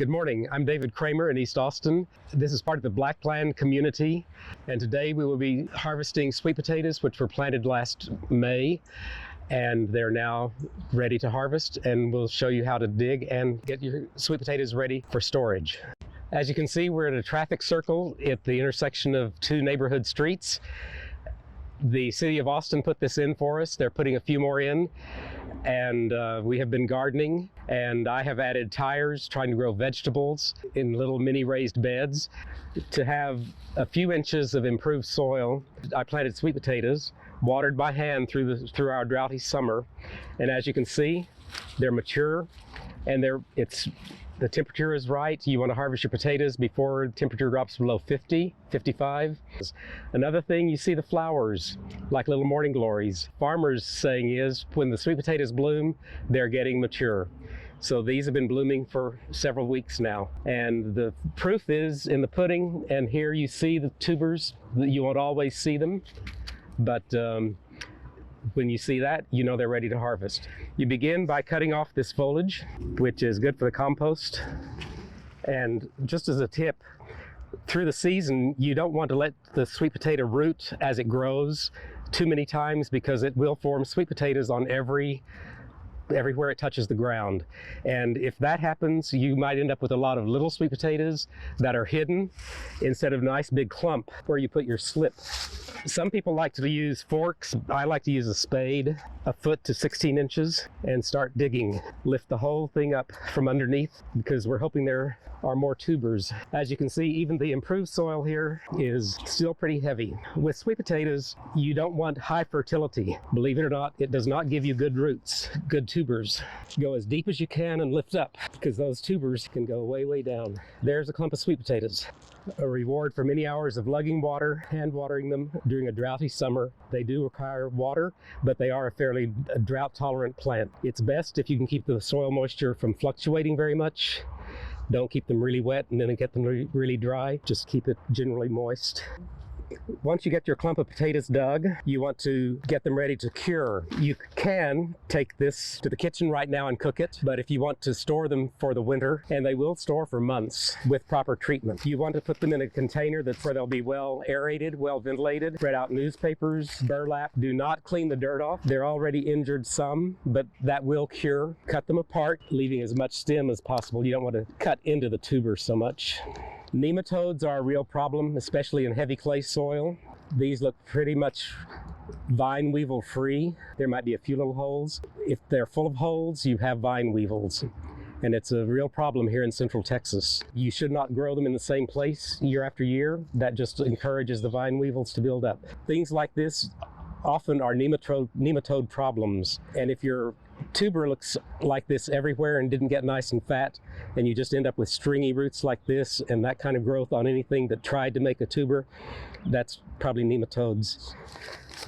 Good morning, I'm David Kraemer in East Austin. This is part of the Blackland community, and today we will be harvesting sweet potatoes which were planted last May, and they're now ready to harvest, and we'll show you how to dig and get your sweet potatoes ready for storage. As you can see, we're at a traffic circle at the intersection of two neighborhood streets. The city of Austin put this in for us. They're putting a few more in, and we have been gardening, and I have added tires trying to grow vegetables in little mini raised beds. To have a few inches of improved soil, I planted sweet potatoes, watered by hand through our droughty summer, and as you can see, they're mature, and the temperature is right. You want to harvest your potatoes before the temperature drops below 50, 55. Another thing, you see the flowers like little morning glories. Farmers' saying is when the sweet potatoes bloom, they're getting mature. So these have been blooming for several weeks now. And the proof is in the pudding, and here you see the tubers. You won't always see them, but when you see that, you know they're ready to harvest. You begin by cutting off this foliage, which is good for the compost. And just as a tip, through the season, you don't want to let the sweet potato root as it grows too many times, because it will form sweet potatoes on everywhere it touches the ground. And if that happens, you might end up with a lot of little sweet potatoes that are hidden instead of a nice big clump where you put your slip. Some people like to use forks. I like to use a spade, a foot to 16 inches, and start digging. Lift the whole thing up from underneath, because we're hoping there are more tubers. As you can see, even the improved soil here is still pretty heavy. With sweet potatoes, you don't want high fertility. Believe it or not, it does not give you good roots, good tubers. Go as deep as you can and lift up, because those tubers can go way, way down. There's a clump of sweet potatoes. A reward for many hours of lugging water, hand watering them during a droughty summer. They do require water, but they are a fairly drought-tolerant plant. It's best if you can keep the soil moisture from fluctuating very much. Don't keep them really wet and then get them really dry. Just keep it generally moist. Once you get your clump of potatoes dug, you want to get them ready to cure. You can take this to the kitchen right now and cook it, but if you want to store them for the winter, and they will store for months with proper treatment, you want to put them in a container where they'll be well aerated, well ventilated. Spread out newspapers, burlap. Do not clean the dirt off. They're already injured some, but that will cure. Cut them apart, leaving as much stem as possible. You don't want to cut into the tuber so much. Nematodes are a real problem, especially in heavy clay soil. These look pretty much vine weevil free. There might be a few little holes. If they're full of holes, you have vine weevils. And it's a real problem here in Central Texas. You should not grow them in the same place year after year. That just encourages the vine weevils to build up. Things like this often are nematode problems. And if your tuber looks like this everywhere and didn't get nice and fat, and you just end up with stringy roots like this and that kind of growth on anything that tried to make a tuber, that's probably nematodes.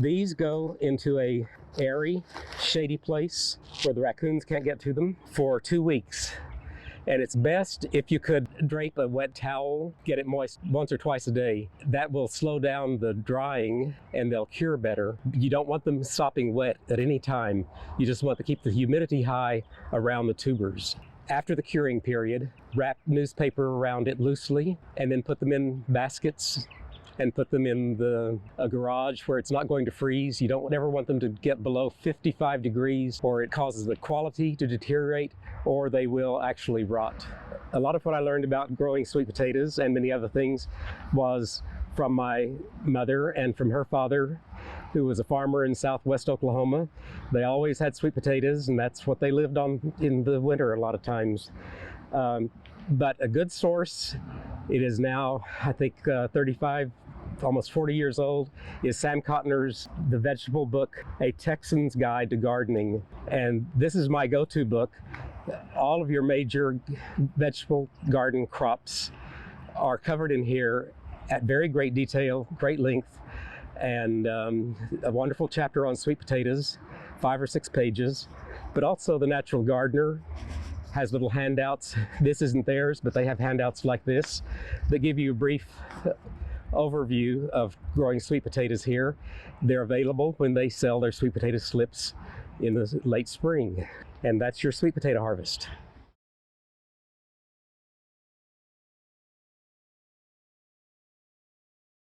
These go into a airy, shady place where the raccoons can't get to them for 2 weeks. And it's best if you could drape a wet towel, get it moist once or twice a day. That will slow down the drying and they'll cure better. You don't want them sopping wet at any time. You just want to keep the humidity high around the tubers. After the curing period, wrap newspaper around it loosely and then put them in baskets and put them in a garage where it's not going to freeze. You don't ever want them to get below 55 degrees, or it causes the quality to deteriorate, or they will actually rot. A lot of what I learned about growing sweet potatoes and many other things was from my mother and from her father, who was a farmer in southwest Oklahoma. They always had sweet potatoes, and that's what they lived on in the winter a lot of times. But a good source, it is now, I think, 35, almost 40 years old, is Sam Cotner's The Vegetable Book, A Texan's Guide to Gardening. And this is my go-to book. All of your major vegetable garden crops are covered in here at very great detail, great length, and a wonderful chapter on sweet potatoes, 5 or 6 pages, but also The Natural Gardener has little handouts. This isn't theirs, but they have handouts like this that give you a brief overview of growing sweet potatoes here. They're available when they sell their sweet potato slips in the late spring. And that's your sweet potato harvest.